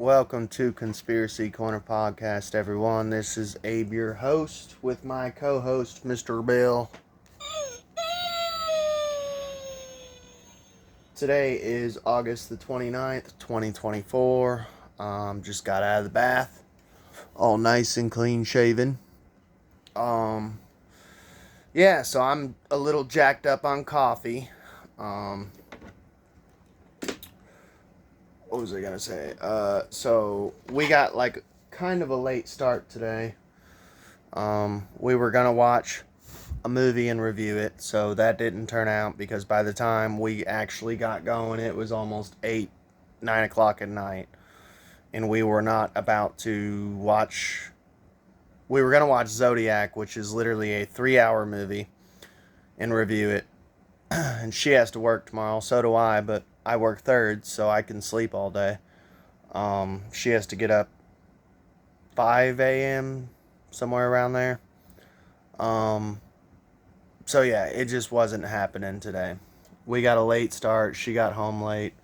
Welcome to Conspiracy Corner Podcast, everyone. This is Abe, your host, with my co-host, Mr. Bill. Today is August the 29th, 2024. Just got out of the bath, all nice and clean shaven. So I'm a little jacked up on coffee. What was I gonna say? So we got like kind of a late start today. We were gonna watch a movie and review it, so that didn't turn out because by the time we actually got going, it was almost 9 o'clock at night, and we were not about to watch. We were gonna watch Zodiac, which is literally a 3-hour movie, and review it. And she has to work tomorrow, so do I, but I work third, so I can sleep all day. She has to get up 5 a.m., somewhere around there. So yeah, it just wasn't happening today. We got a late start, she got home late,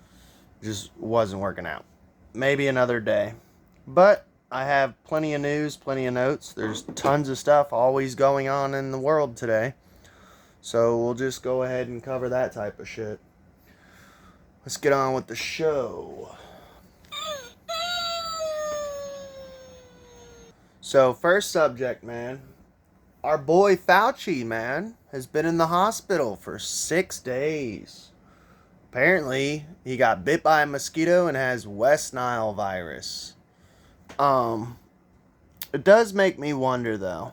just wasn't working out. Maybe another day. But I have plenty of news, plenty of notes. There's tons of stuff always going on in the world today. So we'll just go ahead and cover that type of shit. Let's get on with the show. So, first subject, man. Our boy Fauci, man, has been in the hospital for 6 days. Apparently, he got bit by a mosquito and has West Nile virus. It does make me wonder, though.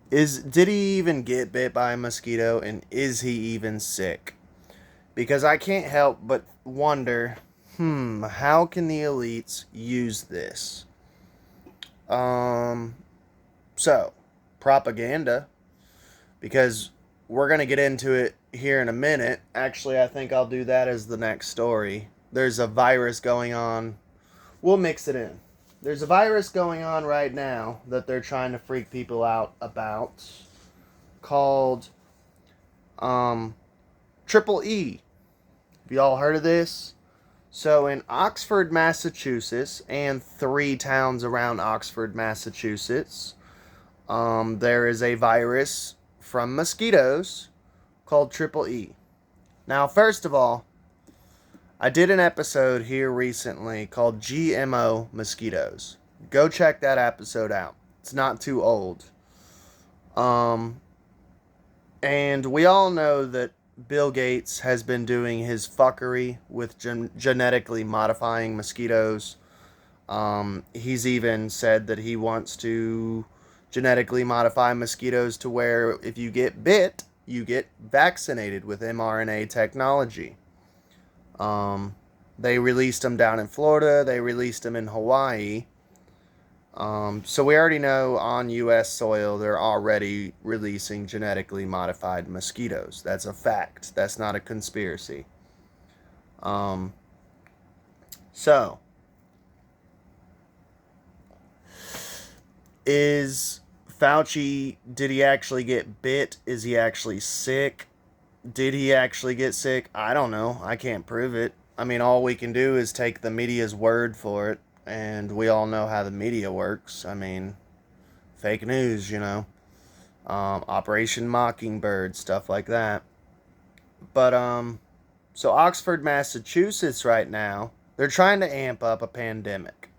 Did he even get bit by a mosquito, and is he even sick? Because I can't help but wonder, how can the elites use this? So, propaganda, because we're going to get into it here in a minute. Actually, I think I'll do that as the next story. There's a virus going on. We'll mix it in. There's a virus going on right now that they're trying to freak people out about, called Triple E. Have you all heard of this? So in Oxford, Massachusetts, and 3 towns around Oxford, Massachusetts, there is a virus from mosquitoes called Triple E. Now, first of all, I did an episode here recently called GMO Mosquitoes. Go check that episode out. It's not too old. And we all know that Bill Gates has been doing his fuckery with genetically modifying mosquitoes. He's even said that he wants to genetically modify mosquitoes to where if you get bit, you get vaccinated with mRNA technology. They released them down in Florida. They released them in Hawaii. So we already know on U.S. soil they're already releasing genetically modified mosquitoes. That's a fact. That's not a conspiracy. So, is Fauci, did he actually get bit? Is he actually sick? Did he actually get sick? I don't know. I can't prove it. I mean, all we can do is take the media's word for it. And we all know how the media works. I mean, fake news, Operation Mockingbird, stuff like that. But, so Oxford, Massachusetts right now, they're trying to amp up a pandemic.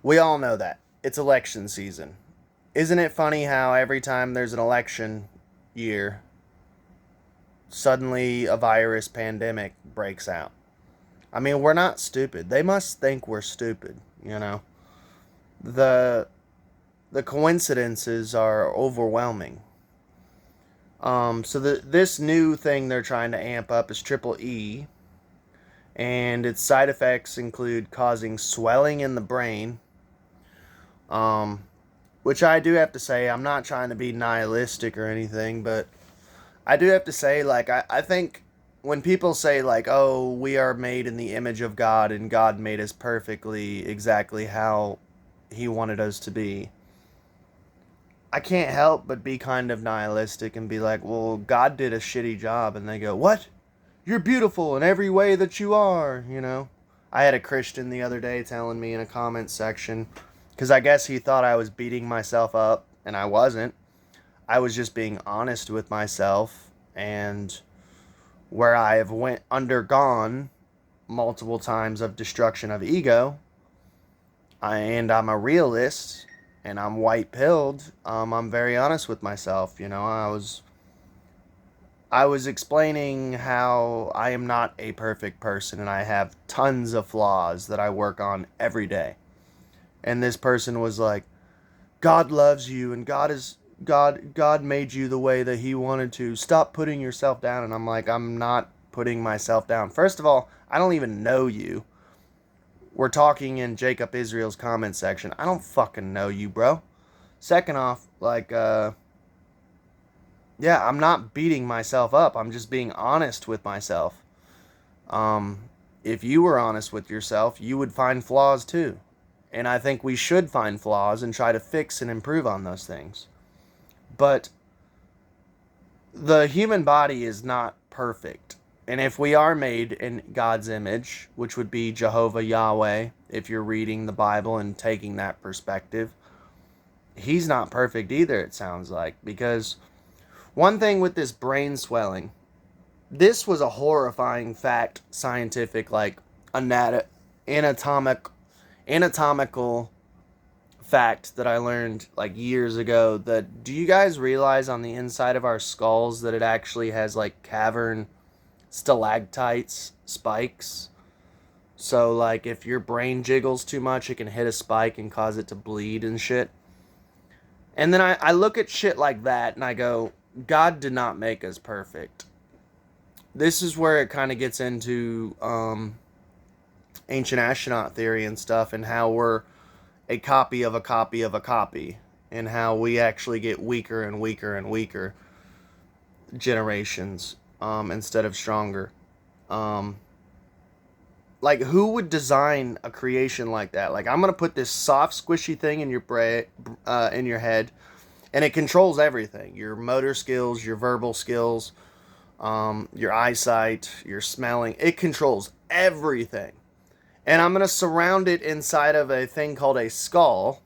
We all know that. It's election season. Isn't it funny how every time there's an election year, suddenly a virus pandemic breaks out? I mean, we're not stupid. They must think we're stupid, The coincidences are overwhelming. So this new thing they're trying to amp up is Triple E, and its side effects include causing swelling in the brain, which I do have to say, I'm not trying to be nihilistic or anything, but I do have to say, I think when people say, oh, we are made in the image of God and God made us perfectly exactly how he wanted us to be, I can't help but be kind of nihilistic and be like, well, God did a shitty job. And they go, what? You're beautiful in every way that you are, I had a Christian the other day telling me in a comment section, because I guess he thought I was beating myself up, and I wasn't. I was just being honest with myself, and where I have undergone multiple times of destruction of ego, and I'm a realist, and I'm white pilled. I'm very honest with myself. I was explaining how I am not a perfect person, and I have tons of flaws that I work on every day. And this person was like, God loves you, and God made you the way that he wanted to. Stop putting yourself down. And I'm like, I'm not putting myself down. First of all, I don't even know you. We're talking in Jacob Israel's comment section. I don't fucking know you, bro. Second off, yeah, I'm not beating myself up. I'm just being honest with myself. If you were honest with yourself, you would find flaws too. And I think we should find flaws and try to fix and improve on those things. But the human body is not perfect. And if we are made in God's image, which would be Jehovah Yahweh, if you're reading the Bible and taking that perspective, he's not perfect either, it sounds like. Because one thing with this brain swelling, this was a horrifying fact, scientific, anatomical fact that I learned like years ago. That, do you guys realize on the inside of our skulls that it actually has like cavern stalactites, spikes? So like if your brain jiggles too much, it can hit a spike and cause it to bleed and shit. And then I look at shit like that and I go, God did not make us perfect. This is where it kind of gets into ancient astronaut theory and stuff, and how we're a copy of a copy of a copy, and how we actually get weaker and weaker and weaker generations instead of stronger. Like, who would design a creation like that? Like, I'm gonna put this soft, squishy thing in your in your head, and it controls everything: your motor skills, your verbal skills, your eyesight, your smelling. It controls everything. And I'm going to surround it inside of a thing called a skull.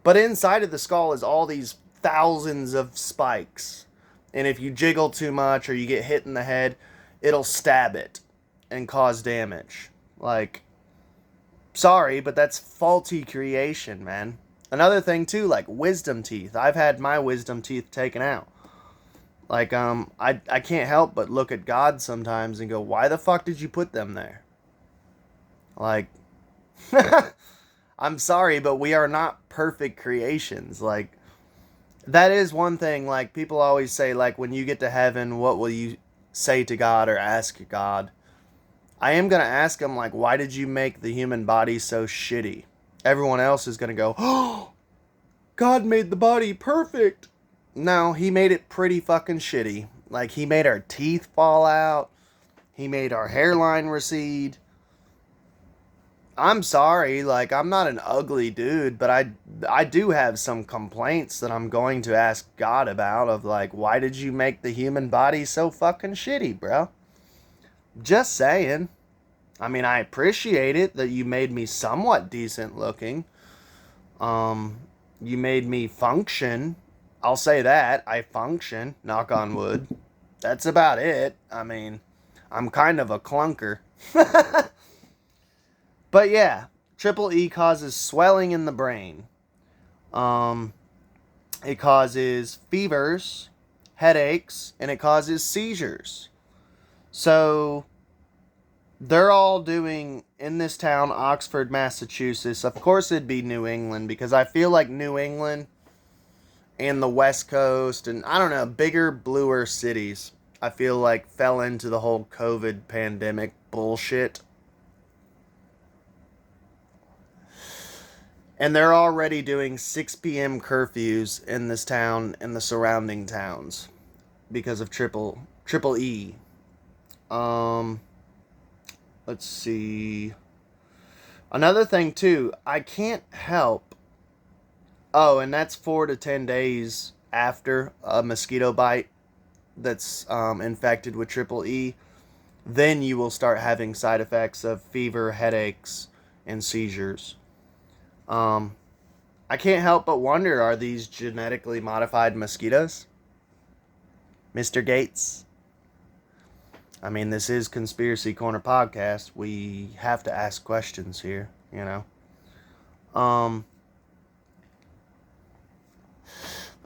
But inside of the skull is all these thousands of spikes. And if you jiggle too much or you get hit in the head, it'll stab it and cause damage. Like, sorry, but that's faulty creation, man. Another thing too, like wisdom teeth. I've had my wisdom teeth taken out. Like, I can't help but look at God sometimes and go, why the fuck did you put them there? Like, I'm sorry, but we are not perfect creations. Like, that is one thing, like, people always say, like, when you get to heaven, what will you say to God or ask God? I am going to ask him, like, why did you make the human body so shitty? Everyone else is going to go, oh, God made the body perfect. No, he made it pretty fucking shitty. Like, he made our teeth fall out. He made our hairline recede. I'm sorry, like, I'm not an ugly dude, but I do have some complaints that I'm going to ask God about, of like, why did you make the human body so fucking shitty, bro? Just saying. I mean, I appreciate it that you made me somewhat decent looking. You made me function. I'll say that. I function, knock on wood. That's about it. I mean, I'm kind of a clunker. But yeah, triple E causes swelling in the brain. It causes fevers, headaches, and it causes seizures. So they're all doing, in this town, Oxford, Massachusetts. Of course it'd be New England, because I feel like New England and the West Coast and, I don't know, bigger, bluer cities, I feel like fell into the whole COVID pandemic bullshit. And they're already doing 6 p.m. curfews in this town and the surrounding towns because of triple E. Let's see. Another thing too, I can't help. Oh, and that's 4 to 10 days after a mosquito bite that's infected with triple E. then you will start having side effects of fever, headaches, and seizures. I can't help but wonder, are these genetically modified mosquitoes? Mr. Gates? I mean, this is Conspiracy Corner Podcast. We have to ask questions here, you know.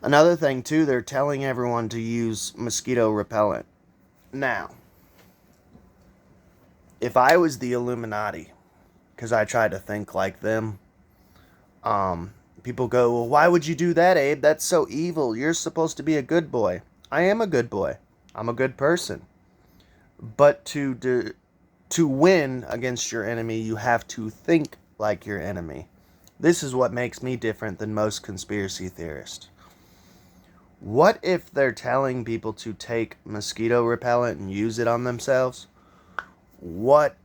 Another thing, too, they're telling everyone to use mosquito repellent. Now, if I was the Illuminati, because I try to think like them, people go, well, why would you do that, Abe? That's so evil. You're supposed to be a good boy. I am a good boy. I'm a good person. But to win against your enemy, you have to think like your enemy. This is what makes me different than most conspiracy theorists. What if they're telling people to take mosquito repellent and use it on themselves? What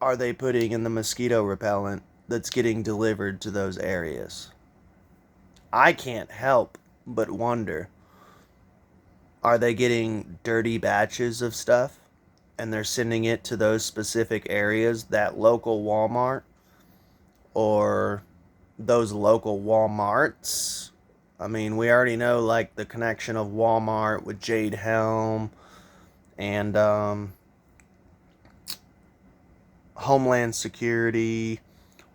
are they putting in the mosquito repellent that's getting delivered to those areas? I can't help but wonder, are they getting dirty batches of stuff and they're sending it to those specific areas, that local Walmart or those local Walmarts? I mean, we already know, like, the connection of Walmart with Jade Helm and Homeland Security.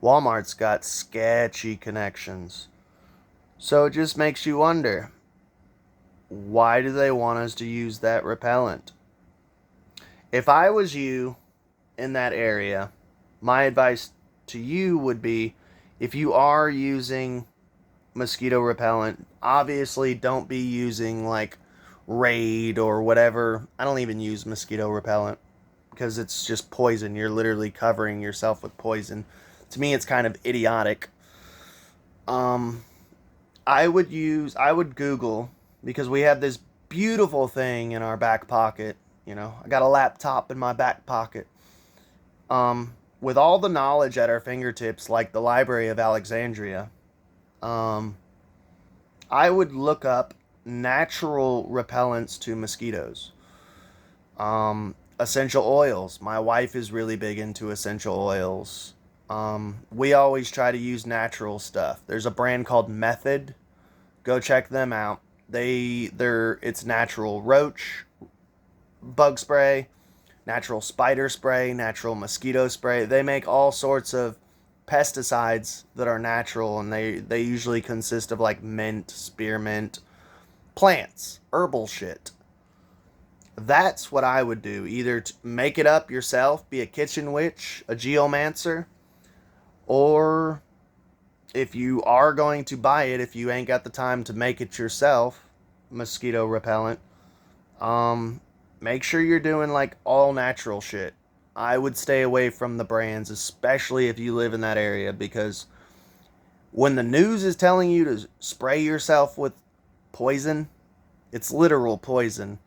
Walmart's got sketchy connections. So it just makes you wonder, why do they want us to use that repellent? If I was you in that area, my advice to you would be, if you are using mosquito repellent, obviously don't be using like Raid or whatever. I don't even use mosquito repellent because it's just poison. You're literally covering yourself with poison. To me, it's kind of idiotic. I would Google, because we have this beautiful thing in our back pocket. You know, I got a laptop in my back pocket. With all the knowledge at our fingertips, like the Library of Alexandria, I would look up natural repellents to mosquitoes. Essential oils. My wife is really big into essential oils. We always try to use natural stuff. There's a brand called Method. Go check them out. It's natural roach bug spray, natural spider spray, natural mosquito spray. They make all sorts of pesticides that are natural, and they usually consist of like mint, spearmint, plants, herbal shit. That's what I would do. Either make it up yourself, be a kitchen witch, a geomancer, or if you are going to buy it, if you ain't got the time to make it yourself, mosquito repellent, make sure you're doing like all natural shit. I would stay away from the brands, especially if you live in that area, because when the news is telling you to spray yourself with poison, it's literal poison.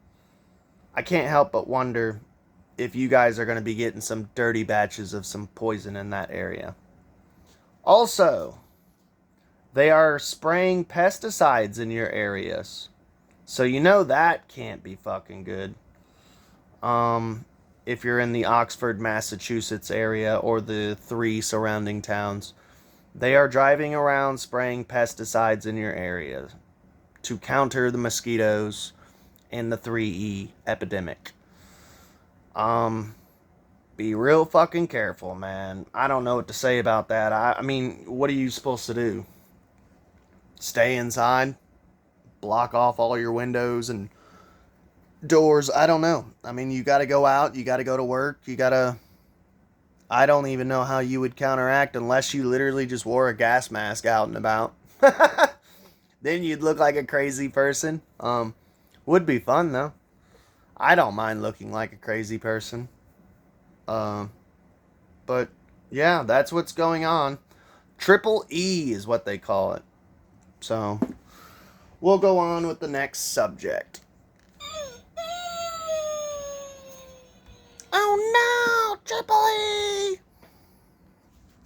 I can't help but wonder if you guys are going to be getting some dirty batches of some poison in that area. Also, they are spraying pesticides in your areas. So you know that can't be fucking good. If you're in the Oxford, Massachusetts area or the 3 surrounding towns, they are driving around spraying pesticides in your area to counter the mosquitoes and the 3E epidemic. Be real fucking careful, man. I don't know what to say about that. I mean, what are you supposed to do? Stay inside? Block off all your windows and doors? I don't know. I mean, you gotta go out, you gotta go to work, I don't even know how you would counteract unless you literally just wore a gas mask out and about. Then you'd look like a crazy person. Would be fun though. I don't mind looking like a crazy person. But yeah, that's what's going on. Triple E is what they call it. So we'll go on with the next subject. Oh no, Triple E!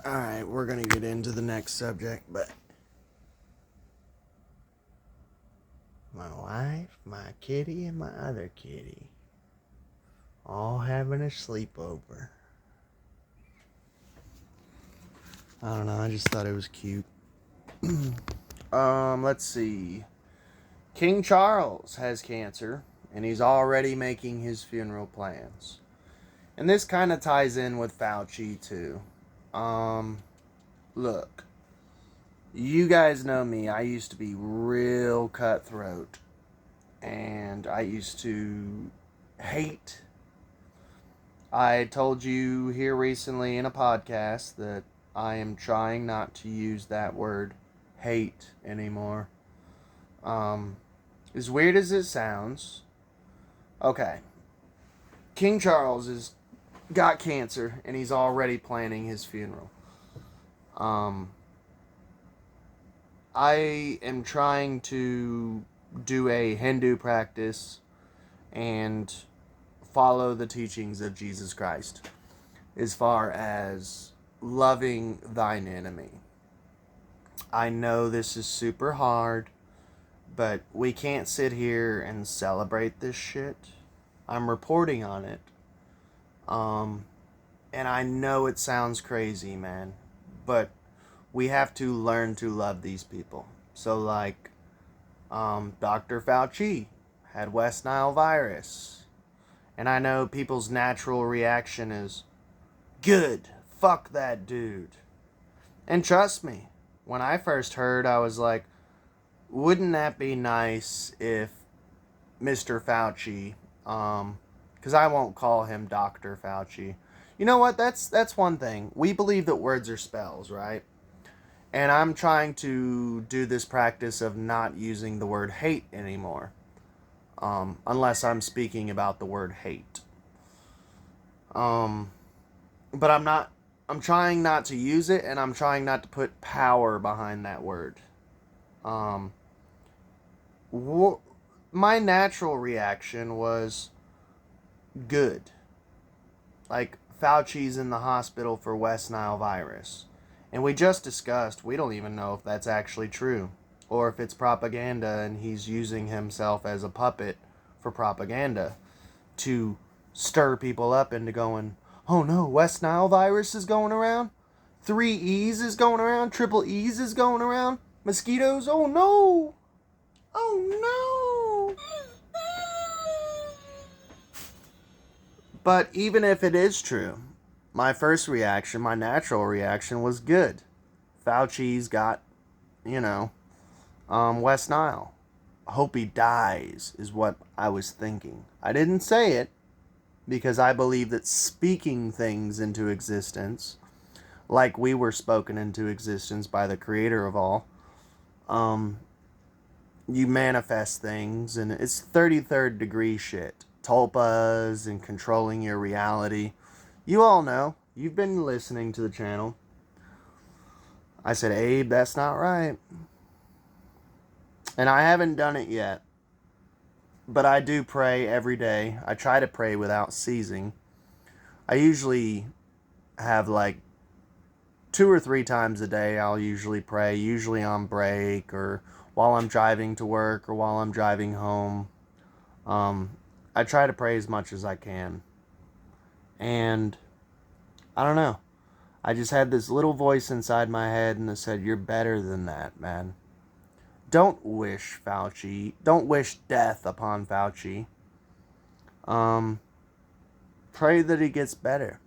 Alright, we're gonna get into the next subject, but my wife, my kitty, and my other kitty. All having a sleepover. I don't know, I just thought it was cute. Let's see. King Charles has cancer, and he's already making his funeral plans. And this kind of ties in with Fauci, too. Look. You guys know me. I used to be real cutthroat. And I used to hate. I told you here recently in a podcast that I am trying not to use that word hate anymore. As weird as it sounds, okay. King Charles has got cancer and he's already planning his funeral. I am trying to do a Hindu practice and follow the teachings of Jesus Christ as far as loving thine enemy. I know this is super hard, but we can't sit here and celebrate this shit. I'm reporting on it. And I know it sounds crazy, man, but we have to learn to love these people. So, like, Dr. Fauci had West Nile virus. And I know people's natural reaction is, good, fuck that dude. And trust me, when I first heard, I was like, wouldn't that be nice if Mr. Fauci, because I won't call him Dr. Fauci. You know what? That's one thing. We believe that words are spells, right? And I'm trying to do this practice of not using the word hate anymore. Unless I'm speaking about the word hate. But I'm trying not to use it, and I'm trying not to put power behind that word. My natural reaction was good. Like, Fauci's in the hospital for West Nile virus. And we just discussed, we don't even know if that's actually true. Or if it's propaganda and he's using himself as a puppet for propaganda to stir people up into going, oh no, West Nile virus is going around? 3 E's is going around? Triple E's is going around? Mosquitoes? Oh no! Oh no! But even if it is true, my first reaction, my natural reaction was good. Fauci's got, West Nile. Hope he dies is what I was thinking. I didn't say it because I believe that speaking things into existence, like we were spoken into existence by the creator of all, you manifest things, and it's 33rd degree shit. Tulpas and controlling your reality. You all know. You've been listening to the channel. I said, Abe, that's not right. And I haven't done it yet. But I do pray every day. I try to pray without ceasing. I usually have like 2 or 3 times a day I'll usually pray. Usually on break or while I'm driving to work or while I'm driving home. I try to pray as much as I can. And I don't know. I just had this little voice inside my head and it said, you're better than that, man. Don't wish Fauci. Don't wish death upon Fauci. Pray that he gets better.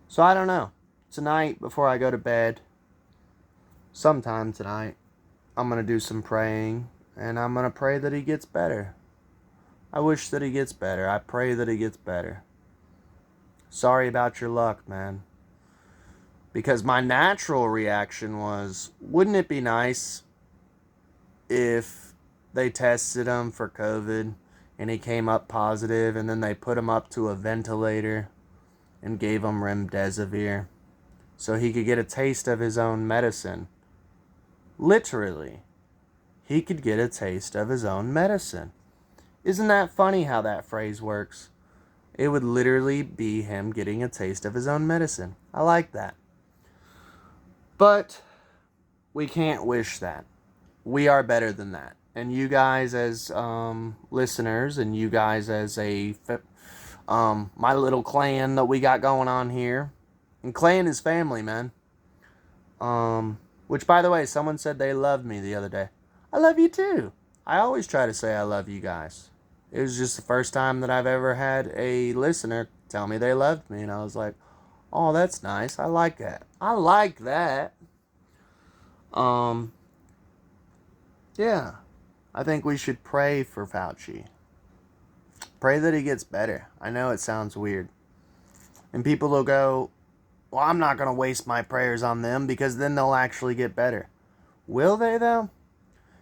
So I don't know. Tonight, before I go to bed, sometime tonight, I'm going to do some praying. And I'm going to pray that he gets better. I wish that he gets better. I pray that he gets better. Sorry about your luck, man. Because my natural reaction was, wouldn't it be nice if they tested him for COVID and he came up positive and then they put him up to a ventilator and gave him remdesivir so he could get a taste of his own medicine? Literally, he could get a taste of his own medicine. Isn't that funny how that phrase works? It would literally be him getting a taste of his own medicine. I like that. But we can't wish that. We are better than that. And you guys as listeners and you guys as a My little clan that we got going on here. And clan is family, man. Which, by the way, someone said they loved me the other day. I love you too. I always try to say I love you guys. It was just the first time that I've ever had a listener tell me they loved me. And I was like, oh, that's nice. I like that. I like that. Yeah. I think we should pray for Fauci. Pray that he gets better. I know it sounds weird. And people will go, well, I'm not going to waste my prayers on them because then they'll actually get better. Will they, though?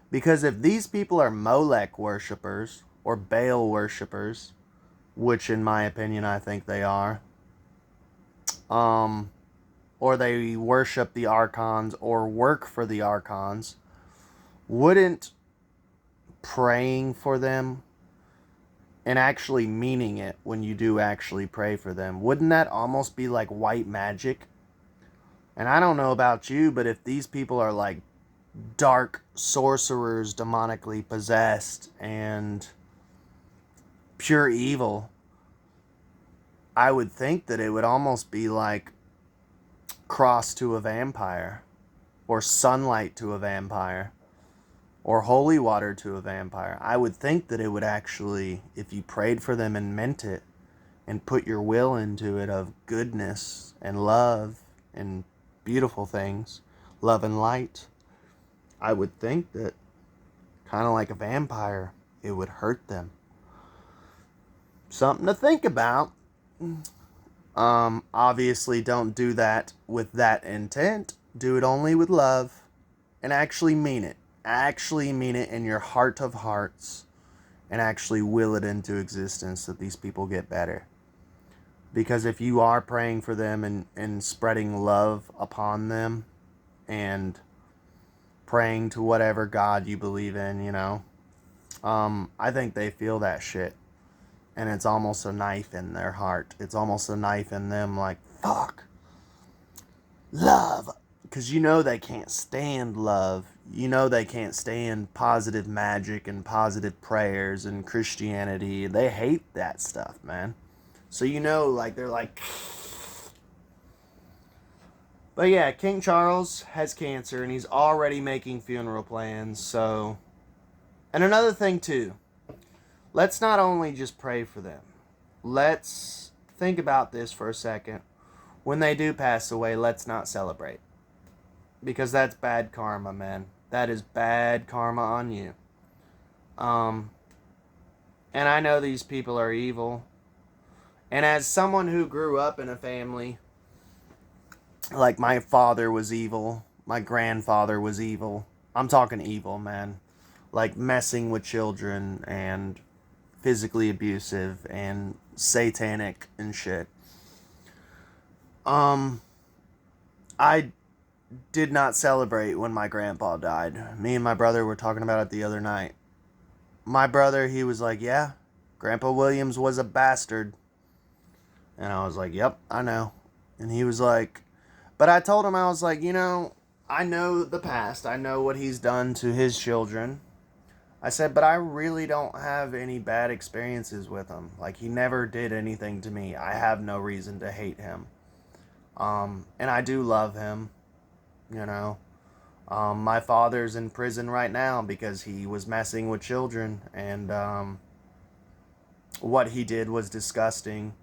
Because if these people are Molech worshippers or Baal worshippers, which in my opinion I think they are, or they worship the archons or work for the archons, wouldn't praying for them and actually meaning it when you do actually pray for them, wouldn't that almost be like white magic? And I don't know about you, but if these people are like dark sorcerers, demonically possessed, and pure evil, I would think that it would almost be like cross to a vampire, or sunlight to a vampire, or holy water to a vampire. I would think that it would actually, if you prayed for them and meant it, and put your will into it of goodness and love and beautiful things, love and light, I would think that, kind of like a vampire, it would hurt them. Something to think about. Obviously don't do that with that intent. Do it only with love and actually mean it. Actually mean it in your heart of hearts and actually will it into existence that these people get better. Because if you are praying for them and spreading love upon them and praying to whatever God you believe in, you know, I think they feel that shit. And it's almost a knife in their heart. It's almost a knife in them, like, fuck. Love. Because you know they can't stand love. You know they can't stand positive magic and positive prayers and Christianity. They hate that stuff, man. So you know, like, they're like... But yeah, King Charles has cancer and he's already making funeral plans, so... And another thing, too. Let's not only just pray for them. Let's think about this for a second. When they do pass away, let's not celebrate. Because that's bad karma, man. That is bad karma on you. And I know these people are evil. And as someone who grew up in a family, like my father was evil, my grandfather was evil. I'm talking evil, man. Like messing with children and physically abusive and satanic and shit. I did not celebrate when my grandpa died. Me and my brother were talking about it the other night. My brother, he was like, yeah, Grandpa Williams was a bastard. And I was like, yep, I know. And he was like, but I told him, I was like, you know, I know the past. I know what he's done to his children. I said, but I really don't have any bad experiences with him. Like, he never did anything to me. I have no reason to hate him. And I do love him, you know. My father's in prison right now because he was messing with children. And what he did was disgusting.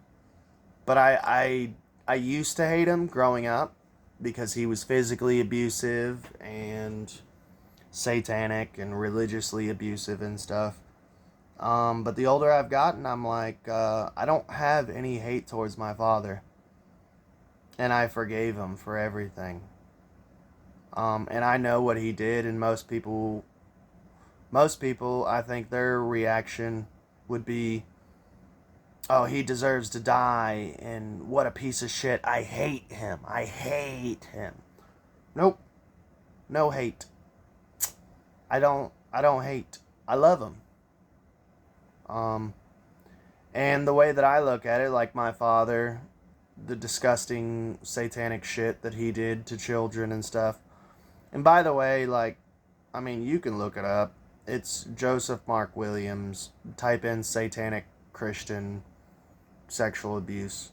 But I used to hate him growing up because he was physically abusive and satanic and religiously abusive and stuff. But the older I've gotten, I'm like, I don't have any hate towards my father. And I forgave him for everything. And I know what he did, and most people, I think their reaction would be, oh, he deserves to die, and what a piece of shit. I hate him. I hate him. Nope. No hate. I don't hate. I love him. And the way that I look at it, like my father, the disgusting satanic shit that he did to children and stuff. And by the way, like, I mean, you can look it up. It's Joseph Mark Williams. Type in satanic Christian sexual abuse.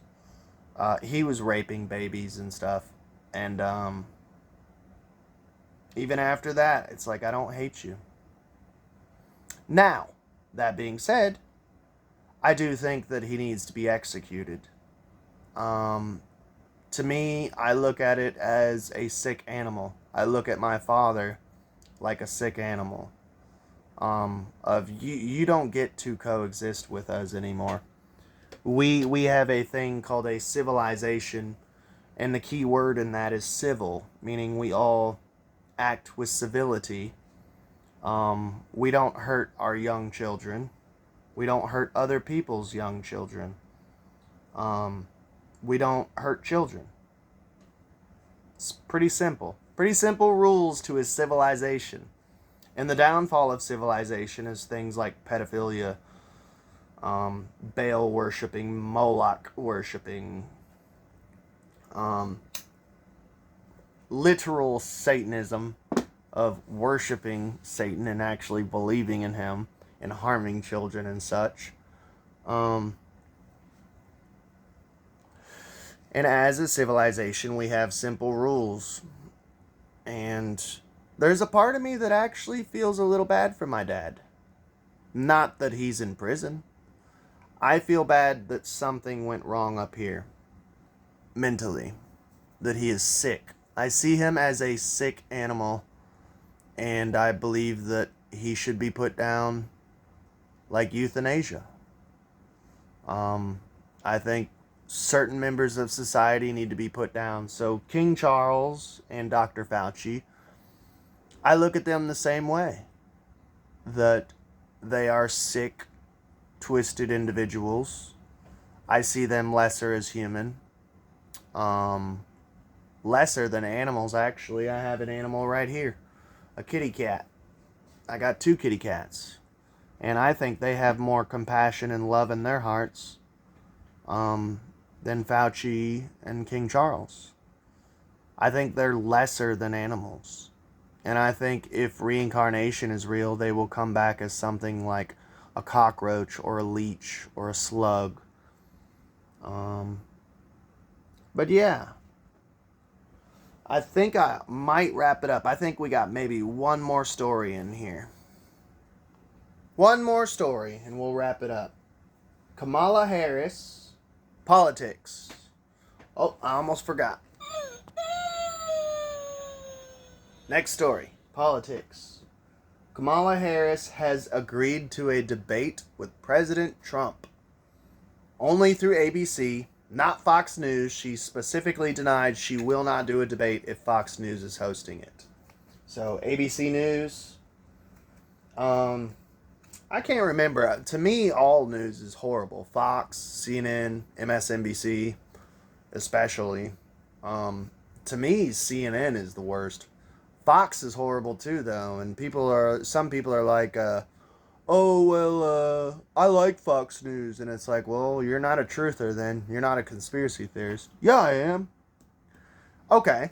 He was raping babies and stuff. And even after that, it's like, I don't hate you. Now, that being said, I do think that he needs to be executed. To me, I look at it as a sick animal. I look at my father like a sick animal. Of you don't get to coexist with us anymore. We have a thing called a civilization, and the key word in that is civil, meaning we all act with civility. We don't hurt our young children. We don't hurt other people's young children. We don't hurt children. It's pretty simple. Pretty simple rules to a civilization. And the downfall of civilization is things like pedophilia, Baal worshipping, Moloch worshipping, literal Satanism of worshipping Satan and actually believing in him and harming children and such. And as a civilization, we have simple rules. And there's a part of me that actually feels a little bad for my dad. Not that he's in prison. I feel bad that something went wrong up here. Mentally. That he is sick. I see him as a sick animal. And I believe that he should be put down like euthanasia. I think certain members of society need to be put down. So King Charles and Dr. Fauci, I look at them the same way. That they are sick, twisted individuals. I see them lesser as human. Lesser than animals, actually. I have an animal right here. A kitty cat. I got 2 kitty cats. And I think they have more compassion and love in their hearts than Fauci and King Charles. I think they're lesser than animals. And I think if reincarnation is real, they will come back as something like a cockroach or a leech or a slug. But yeah. I think I might wrap it up. I think we got maybe one more story in here. One more story and we'll wrap it up. Kamala Harris, politics. Oh, I almost forgot. Next story, politics. Kamala Harris has agreed to a debate with President Trump. Only through ABC, not Fox News. She specifically denied she will not do a debate if Fox News is hosting it. So, ABC News. I can't remember. To me, all news is horrible. Fox, CNN, MSNBC, especially. To me, CNN is the worst. Fox is horrible too, though, and some people are like, oh, well, I like Fox News, and it's like, well, you're not a truther then. You're not a conspiracy theorist. Yeah, I am. Okay.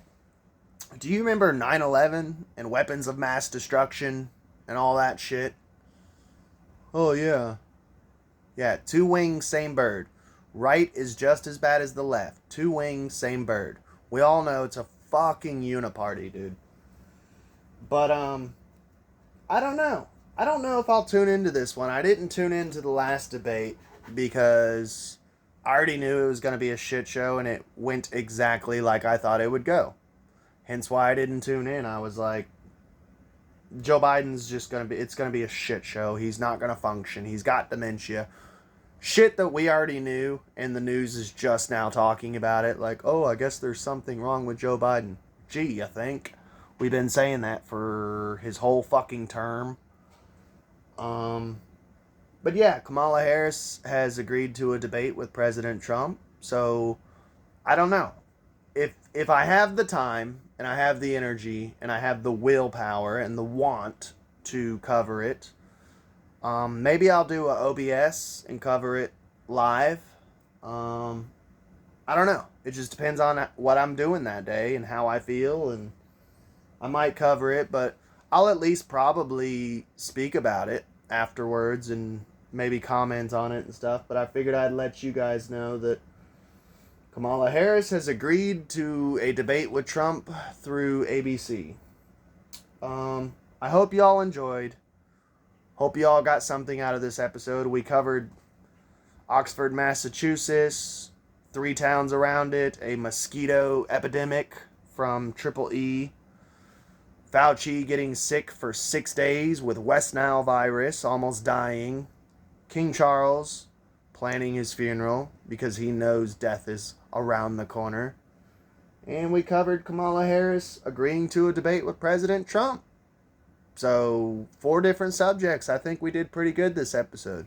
Do you remember 9/11 and weapons of mass destruction and all that shit? Oh, yeah. Yeah, 2 wings, same bird. Right is just as bad as the left. 2 wings, same bird. We all know it's a fucking uniparty, dude. But, I don't know. I don't know if I'll tune into this one. I didn't tune into the last debate because I already knew it was going to be a shit show and it went exactly like I thought it would go. Hence why I didn't tune in. I was like, Joe Biden's just going to be, it's going to be a shit show. He's not going to function. He's got dementia. Shit that we already knew and the news is just now talking about it. Like, oh, I guess there's something wrong with Joe Biden. Gee, you think? We've been saying that for his whole fucking term. But yeah, Kamala Harris has agreed to a debate with President Trump. So, I don't know. If I have the time, and I have the energy, and I have the willpower, and the want to cover it, maybe I'll do a OBS and cover it live. I don't know. It just depends on what I'm doing that day, and how I feel, and I might cover it, but I'll at least probably speak about it afterwards and maybe comment on it and stuff, but I figured I'd let you guys know that Kamala Harris has agreed to a debate with Trump through ABC. I hope y'all enjoyed. Hope y'all got something out of this episode. We covered Oxford, Massachusetts, 3 towns around it, a mosquito epidemic from Triple E, Fauci getting sick for 6 days with West Nile virus, almost dying, King Charles planning his funeral because he knows death is around the corner, and we covered Kamala Harris agreeing to a debate with President Trump. So, 4 different subjects. I think we did pretty good this episode.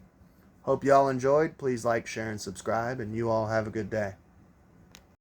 Hope y'all enjoyed. Please like, share, and subscribe, and you all have a good day.